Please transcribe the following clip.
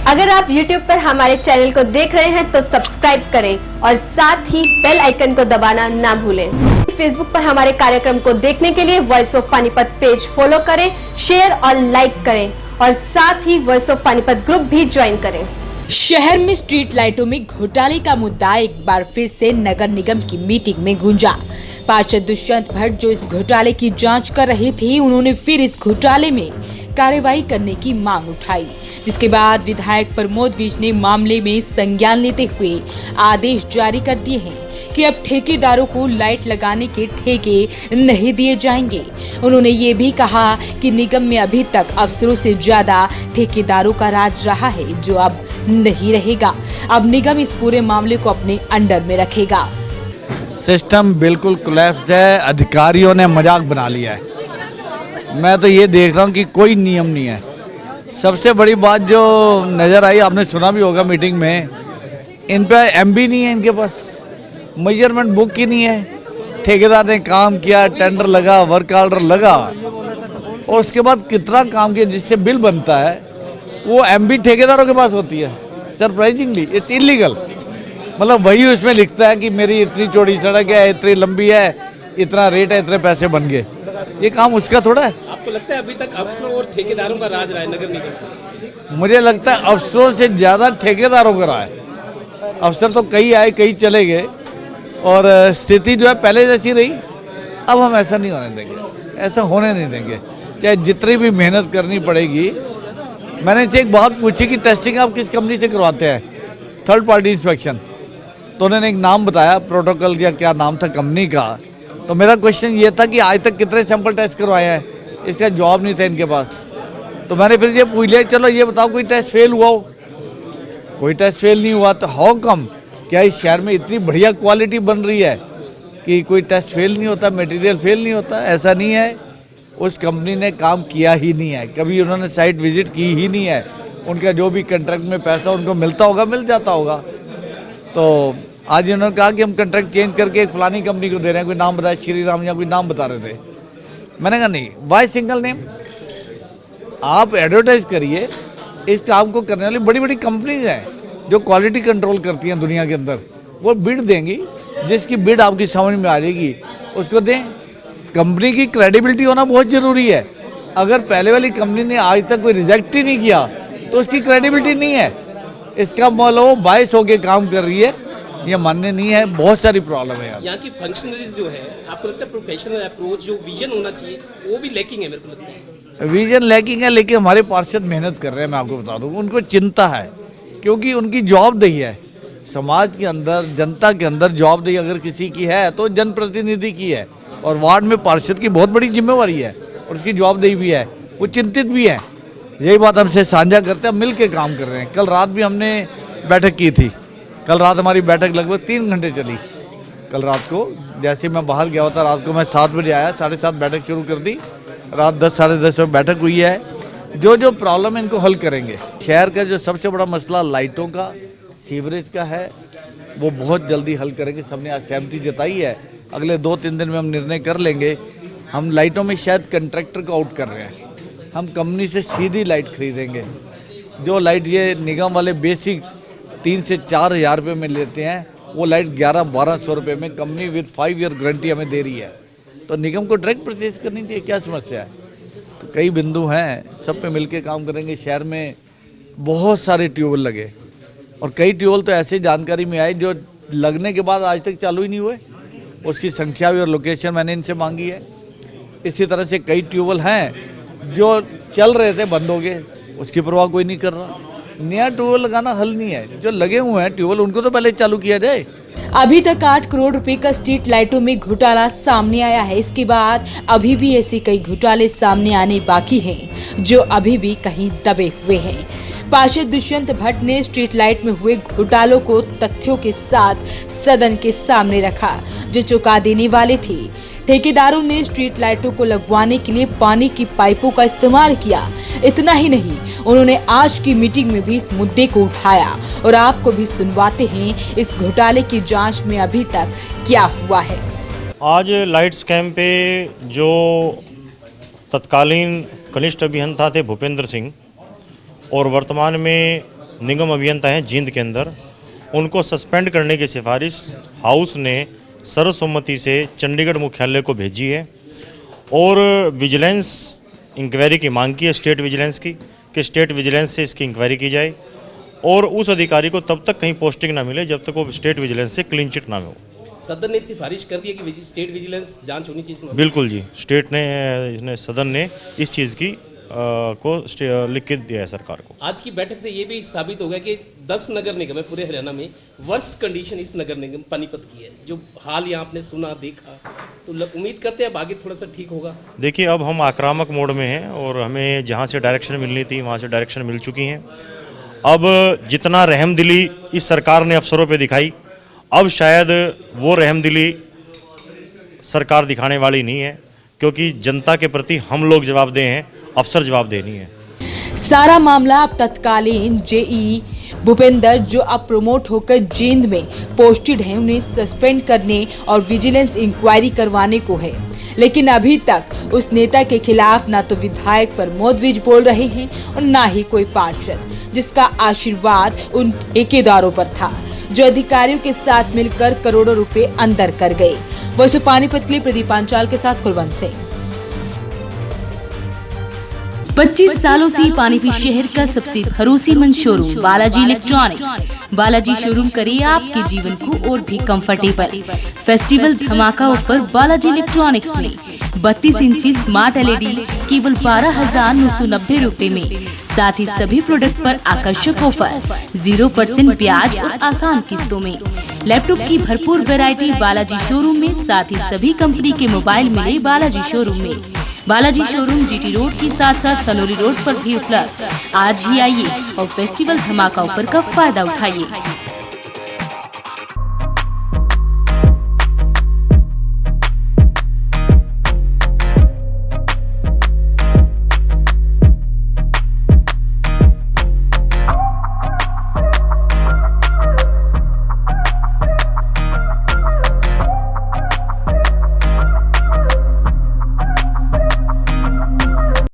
अगर आप YouTube पर हमारे चैनल को देख रहे हैं तो सब्सक्राइब करें और साथ ही बेल आइकन को दबाना ना भूलें। फेसबुक पर हमारे कार्यक्रम को देखने के लिए voice of Panipat page follow करें, शेयर और लाइक करें और साथ ही वॉइस ऑफ पानीपत ग्रुप भी ज्वाइन करें। शहर में स्ट्रीट लाइटों में घोटाले का मुद्दा एक बार फिर से नगर निगम की मीटिंग में गूंजा। पार्षद दुष्यंत भट्ट जो इस घोटाले की जांच कर रहे थे, उन्होंने फिर इस घोटाले में कार्रवाई करने की मांग उठाई, जिसके बाद विधायक प्रमोद विज ने मामले में संज्ञान लेते हुए आदेश जारी कर दिए हैं कि अब ठेकेदारों को लाइट लगाने के ठेके नहीं दिए जाएंगे। उन्होंने ये भी कहा कि निगम में अभी तक अफसरों से ज्यादा ठेकेदारों का राज रहा है, जो अब नहीं रहेगा। अब निगम इस पूरे मामले को अपने अंडर में रखेगा। सिस्टम बिल्कुल कोलैप्स है, अधिकारियों ने मजाक बना लिया है। मैं तो ये देख रहा हूँ कि कोई नियम नहीं है। सबसे बड़ी बात जो नज़र आई, आपने सुना भी होगा मीटिंग में, इन पे एमबी नहीं है, इनके पास मेजरमेंट बुक ही नहीं है। ठेकेदार ने काम किया, टेंडर लगा, वर्क ऑर्डर लगा और उसके बाद कितना काम किया जिससे बिल बनता है, वो एमबी ठेकेदारों के पास होती है। Surprisingly it's illegal. मतलब वही उसमें लिखता है कि मेरी इतनी चौड़ी सड़क है, इतनी लंबी है, इतना रेट है, इतने पैसे बन गए। ये काम उसका थोड़ा है। आपको लगता है अभी तक अफसरों और ठेकेदारों का राज रहा है नगर निगम? मुझे लगता है अफसरों से ज़्यादा ठेकेदारों का रहा है। अफसर तो कई आए, कई चले गए और स्थिति जो है पहले जैसी रही। अब हम ऐसा नहीं होने देंगे, ऐसा होने नहीं देंगे, चाहे जितनी भी मेहनत करनी पड़ेगी। मैंने इनसे एक बात पूछी कि टेस्टिंग आप किस कंपनी से करवाते हैं, थर्ड पार्टी इंस्पेक्शन, तो उन्होंने एक नाम बताया, प्रोटोकॉल या क्या नाम था कंपनी का। तो मेरा क्वेश्चन ये था कि आज तक कितने सैंपल टेस्ट करवाए हैं, इसका जवाब नहीं था इनके पास। तो मैंने फिर ये पूछ लिया, चलो ये बताओ कोई टेस्ट फेल हुआ हो? कोई टेस्ट फेल नहीं हुआ। तो हाउ कम, क्या इस शहर में इतनी बढ़िया क्वालिटी बन रही है कि कोई टेस्ट फेल नहीं होता, मटेरियल फेल नहीं होता? ऐसा नहीं है। उस कंपनी ने काम किया ही नहीं है, कभी उन्होंने साइट विजिट की ही नहीं है। उनका जो भी कंट्रैक्ट में पैसा उनको मिलता होगा, मिल जाता होगा। तो आज उन्होंने कहा कि हम कंट्रैक्ट चेंज करके एक फलानी कंपनी को दे रहे हैं, कोई नाम बताया, श्री राम या कोई नाम बता रहे थे। मैंने कहा नहीं, वाई सिंगल नेम? आप एडवर्टाइज करिए। इस काम को करने वाली बड़ी बड़ी कंपनीज हैं जो क्वालिटी कंट्रोल करती हैं दुनिया के अंदर, वो बिड देंगी, जिसकी बिड आपकी समझ में आ जाएगी उसको दें। कंपनी की क्रेडिबिलिटी होना बहुत ज़रूरी है। अगर पहले वाली कंपनी ने आज तक कोई रिजेक्ट ही नहीं किया तो उसकी क्रेडिबिलिटी नहीं है। इसका मतलब वो बायस होकर काम कर रही है, ये मान्य नहीं है। बहुत सारी प्रॉब्लम है यहाँ की फंक्शनरीज जो है, आपको लगता है प्रोफेशनल अप्रोच जो विजन होना चाहिए वो भी लैकिंग है? मेरे को लगता है विजन लैकिंग है, लेकिन हमारे पार्षद मेहनत कर रहे हैं। मैं आपको बता दूं, उनको चिंता है, क्योंकि उनकी जवाबदेही है समाज के अंदर, जनता के अंदर। जवाबदेही अगर किसी की है तो जनप्रतिनिधि की है, और वार्ड में पार्षद की बहुत बड़ी जिम्मेवारी है और उसकी जवाबदेही भी है। वो चिंतित भी है, यही बात हमसे साझा करते हैं। मिल के काम कर रहे हैं। कल रात भी हमने बैठक की थी। कल रात हमारी बैठक लगभग 3 घंटे चली। कल रात को जैसे मैं बाहर गया होता, रात को मैं 7 बजे आया, 7:30 बैठक शुरू कर दी, रात 10 साढ़े 10 बजे बैठक हुई है। जो प्रॉब्लम है इनको हल करेंगे। शहर का जो सबसे बड़ा मसला लाइटों का, सीवरेज का है, वो बहुत जल्दी हल करेंगे। सबने आज सहमति जताई है, अगले 2-3 दिन में हम निर्णय कर लेंगे। हम लाइटों में शायद कंट्रैक्टर को आउट कर रहे हैं, हम कंपनी से सीधी लाइट खरीदेंगे। जो लाइट ये निगम वाले बेसिक 3 से 4 हज़ार रुपये में लेते हैं, वो लाइट 1100-1200 रुपये में कंपनी विद 5 ईयर गारंटी हमें दे रही है। तो निगम को डायरेक्ट परचेज करनी चाहिए, क्या समस्या है? तो कई बिंदु हैं, सब पे मिलके काम करेंगे। शहर में बहुत सारे ट्यूबवेल लगे और कई ट्यूबवेल तो ऐसे जानकारी में आए जो लगने के बाद आज तक चालू ही नहीं हुए। उसकी संख्या भी और लोकेशन मैंने इनसे मांगी है। इसी तरह से कई ट्यूबवेल हैं जो चल रहे थे, बंद हो गए, उसकी परवाह कोई नहीं कर रहा। नया ट्यूबवेल लगाना हल नहीं है। जो लगे हुए हैं ट्यूबवेल, उनको तो पहले चालू किया जाए। अभी तक 8 करोड़ रुपए का स्ट्रीट लाइटों में घोटाला सामने आया है। इसके बाद अभी भी ऐसे कई घोटाले सामने आने बाकी हैं, जो अभी भी कहीं दबे हुए हैं। पार्षद दुष्यंत भट्ट ने स्ट्रीट लाइट में हुए घोटालों को तथ्यों के साथ सदन के सामने रखा, जो चौंका देने वाले थे। ठेकेदारों ने स्ट्रीट लाइटों को लगवाने के लिए पानी की पाइपों का इस्तेमाल किया। इतना ही नहीं, उन्होंने आज की मीटिंग में भी इस मुद्दे को उठाया और आपको भी सुनवाते हैं इस घोटाले की जांच में अभी तक क्या हुआ है। आज लाइट स्कैम पे जो तत्कालीन कनिष्ठ अभियंता थे भूपेंद्र सिंह और वर्तमान में निगम अभियंता हैं जींद के अंदर, उनको सस्पेंड करने की सिफारिश हाउस ने सर्वसम्मति से चंडीगढ़ मुख्यालय को भेजी है और विजिलेंस इंक्वायरी की मांग की है स्टेट विजिलेंस की, कि स्टेट विजिलेंस से इसकी इंक्वायरी की जाए और उस अधिकारी को तब तक कहीं पोस्टिंग ना मिले जब तक वो स्टेट विजिलेंस से क्लीन चिट ना हो। सदन ने सिफारिश कर दी है कि स्टेट विजिलेंस जांच होनी चाहिए। बिल्कुल जी, सदन ने इस चीज़ की को लिख के दिया है सरकार को। आज की बैठक से ये भी साबित हो गया कि 10 नगर निगम है पूरे हरियाणा में, वर्स्ट कंडीशन इस नगर निगम पानीपत की है। जो हाल यहाँ आपने सुना देखा, तो उम्मीद करते हैं अब आगे थोड़ा सा ठीक होगा। देखिए, अब हम आक्रामक मोड में हैं और हमें जहाँ से डायरेक्शन मिलनी थी वहाँ से डायरेक्शन मिल चुकी हैं। अब जितना रहमदिली इस सरकार ने अफसरों पे दिखाई, अब शायद वो रहमदिली सरकार दिखाने वाली नहीं है, क्योंकि जनता के प्रति हम लोग जवाबदेह हैं, अफसर जवाबदेह नहीं है। सारा मामला अब तत्कालीन जेई भूपेंद्र जो अब प्रमोट होकर जींद में पोस्टेड हैं, उन्हें सस्पेंड करने और विजिलेंस इंक्वायरी करवाने को है। लेकिन अभी तक उस नेता के खिलाफ ना तो विधायक प्रमोद विज बोल रहे हैं और ना ही कोई पार्षद, जिसका आशीर्वाद उन ठेकेदारों पर था जो अधिकारियों के साथ मिलकर करोड़ों रुपए अंदर कर गए। वैसे पानीपत के लिए प्रदीप पांचाल के साथ कुलवंत सिंह। 25 सालों से पानीपत शहर का सबसे भरोसेमंद showroom Balaji electronics. Balaji showroom करे आपके जीवन को और भी कंफर्टेबल। फेस्टिवल धमाका ऑफर बालाजी इलेक्ट्रॉनिक्स में 32 इंची स्मार्ट LED केवल 12,990 रुपए में। साथ ही सभी प्रोडक्ट पर आकर्षक ऑफर, 0% ब्याज और आसान किस्तों में। लैपटॉप की भरपूर वैरायटी बालाजी शोरूम में, साथ ही सभी कंपनी के मोबाइल मिले बालाजी शोरूम में। बालाजी शोरूम GT रोड की साथ साथ सलोरी रोड पर भी उपलब्ध। आज ही आइए और फेस्टिवल धमाका ऑफर का फायदा उठाइए।